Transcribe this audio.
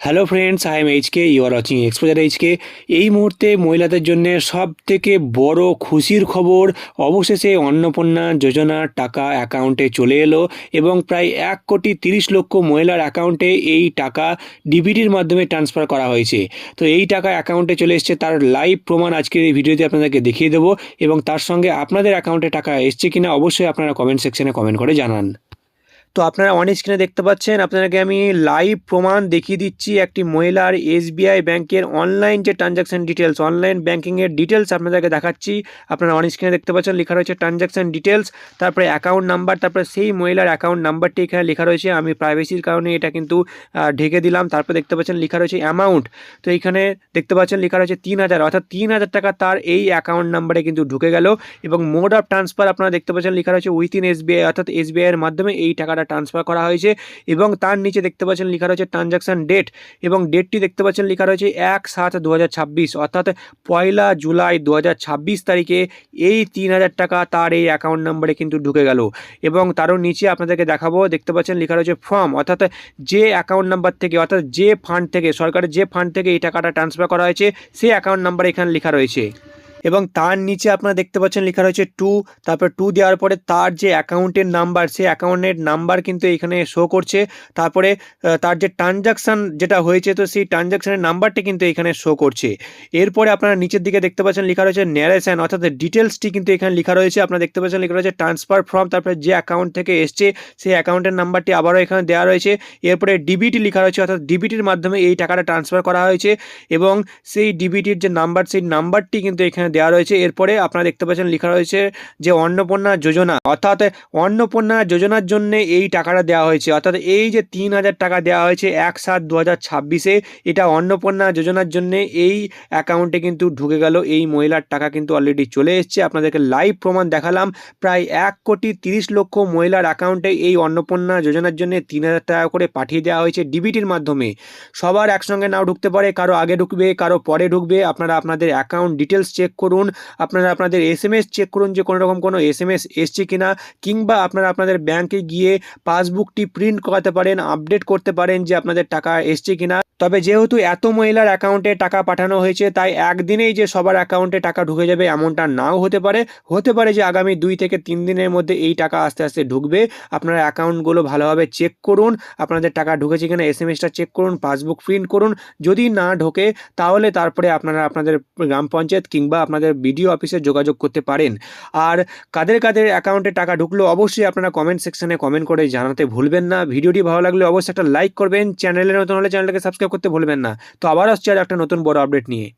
Hello friends, I am HK, you are watching Exposure HK. এই মুহূর্তে মহিলাদের জন্য সব থেকে বড় খুশির খবর, অবশেষে অন্নপূর্ণা যোজনার টাকা অ্যাকাউন্টে চলে এলো এবং প্রায় 1,30,00,000 মহিলার অ্যাকাউন্টে এই টাকা ডিবিটির মাধ্যমে ট্রান্সফার করা হয়েছে। তো এই টাকা অ্যাকাউন্টে চলে এসছে, তার লাইভ প্রমাণ আজকের এই ভিডিওতে আপনাদেরকে দেখিয়ে দেবো এবং তার সঙ্গে আপনাদের অ্যাকাউন্টে টাকা এসছে কিনা অবশ্যই আপনারা কমেন্ট সেকশনে কমেন্ট করে জানান। তো আপনারা অন স্ক্রিনে দেখতে পাচ্ছেন, আপনাদেরকে আমি লাইভ প্রমাণ দেখিয়ে দিচ্ছি একটি মহিলার এসবিআই ব্যাংকের অনলাইন যে ট্রানজ্যাকশন ডিটেলস, অনলাইন ব্যাংকিংয়ের ডিটেলস আপনাদেরকে দেখাচ্ছি। আপনারা অন স্ক্রিনে দেখতে পাচ্ছেন লেখা রয়েছে ট্রানজ্যাকশন ডিটেলস, তারপরে অ্যাকাউন্ট নাম্বার, তারপরে সেই মহিলার অ্যাকাউন্ট নাম্বারটি এখানে লেখা রয়েছে। আমি প্রাইভেসির কারণে এটা কিন্তু ঢেকে দিলাম। তারপর দেখতে পাচ্ছেন লেখা রয়েছে অ্যামাউন্ট। তো এইখানে দেখতে পাচ্ছেন লেখা রয়েছে 3,000, অর্থাৎ 3,000 টাকা তার এই অ্যাকাউন্ট নাম্বারে কিন্তু ঢুকে গেল। এবং মোড অফ ট্রান্সফার আপনারা দেখতে পাচ্ছেন লেখা রয়েছে উইথিন এসবিআই, অর্থাৎ এসবিআইয়ের মাধ্যমে এই টাকাটা ট্রান্সফার করা হয়েছে। এবং তার নিচে দেখতে পাচ্ছেন লেখা রয়েছে ট্রানজাকশন ডেট, এবং ডেটটি দেখতে পাচ্ছেন লেখা রয়েছে 1/7/2026, অর্থাৎ 1 জুলাই 2026 তারিখে এই 3,000 টাকা তার এই অ্যাকাউন্ট নাম্বারে কিন্তু ঢুকে গেল। এবং তারও নিচে আপনাদেরকে দেখাবো, দেখতে পাচ্ছেন লেখা রয়েছে ফর্ম, অর্থাৎ যে অ্যাকাউন্ট নাম্বার থেকে, অর্থাৎ যে ফান্ড থেকে, সরকারের যে ফান্ড থেকে এই টাকাটা ট্রান্সফার করা হয়েছে সেই অ্যাকাউন্ট নাম্বার এখানে লেখা রয়েছে। এবং তার নিচে আপনারা দেখতে পাচ্ছেন লেখা রয়েছে 2, তারপর 2 দেওয়ার পরে তার যে অ্যাকাউন্টের নাম্বার, সেই অ্যাকাউন্টের নাম্বার কিন্তু এখানে শো করছে। তারপরে তার যে ট্রানজাকশান যেটা হয়েছে, তো সেই ট্রানজাকশানের নাম্বারটি কিন্তু এখানে শো করছে। এরপরে আপনারা নিচের দিকে দেখতে পাচ্ছেন লেখা রয়েছে ন্যারেশন, অর্থাৎ ডিটেলসটি কিন্তু এখানে লেখা রয়েছে। আপনারা দেখতে পাচ্ছেন লেখা রয়েছে ট্রান্সফার ফ্রম, তারপরে যে অ্যাকাউন্ট থেকে এসছে সেই অ্যাকাউন্টের নাম্বারটি আবারও এখানে দেওয়া রয়েছে। এরপরে ডিবিটি লেখা রয়েছে, অর্থাৎ ডিবিটির মাধ্যমে এই টাকাটা ট্রান্সফার করা হয়েছে এবং সেই ডিবিটির যে নাম্বার, সেই নাম্বারটি কিন্তু এখানে দেওয়া রয়েছে। এরপরে আপনারা দেখতে পাচ্ছেন লেখা রয়েছে যে অন্নপূর্ণা যোজনা, অর্থাৎ অন্নপূর্ণা যোজনার জন্য এই টাকাটা দেওয়া হয়েছে, অর্থাৎ এই যে 3,000 টাকা দেওয়া হয়েছে 1/7/2026, এটা অন্নপূর্ণা যোজনার জন্য এই অ্যাকাউন্টে কিন্তু ঢুকে গেল। এই মহিলার টাকা কিন্তু অলরেডি চলে এসছে। আপনাদেরকে লাইভ প্রমাণ দেখালাম। প্রায় 1,30,00,000 মহিলার অ্যাকাউন্টে এই অন্নপূর্ণা যোজনার জন্য 3,000 টাকা করে পাঠিয়ে দেওয়া হয়েছে ডিবিটির মাধ্যমে। সবার একসঙ্গে নাও ঢুকতে পারে, কারো আগে ঢুকবে, কারো পরে ঢুকবে। আপনারা আপনাদের অ্যাকাউন্ট ডিটেলস চেক করুন, আপনারা আপনাদের এসএমএস চেক করুন যে কোনো রকম কোনো এসএমএস এসছে কিনা, কিংবা আপনারা আপনাদের ব্যাংকে গিয়ে পাসবুকটি প্রিন্ট করাতে পারেন, আপডেট করতে পারেন যে আপনাদের টাকা এসছে কিনা। তবে যেহেতু এত মহিলার অ্যাকাউন্টে টাকা পাঠানো হয়েছে, তাই একদিনেই যে সবার অ্যাকাউন্টে টাকা ঢুকে যাবে এমনটা নাও হতে পারে। হতে পারে যে আগামী 2 থেকে 3 দিনের মধ্যে এই টাকা আস্তে আস্তে ঢুকবে। আপনারা অ্যাকাউন্টগুলো ভালোভাবে চেক করুন, আপনাদের টাকা ঢুকেছে কিনা এসএমএসটা চেক করুন, পাসবুক প্রিন্ট করুন। যদি না ঢোকে তাহলে তারপরে আপনারা আপনাদের গ্রাম পঞ্চায়েত কিংবা আপনাদের বিডিও অফিসে যোগাযোগ করতে পারেন। আর কাদের কাদের অ্যাকাউন্টে টাকা ঢুকলো অবশ্যই আপনারা কমেন্ট সেকশনে কমেন্ট করে জানাতে ভুলবেন না। ভিডিওটি ভালো লাগলে অবশ্যই একটা লাইক করবেন, চ্যানেলে নতুন হলে চ্যানেলটাকে সাবস্ক্রাইব করতে ভুলবেন না। তো আবার আসছে আর একটা নতুন বড় আপডেট নিয়ে।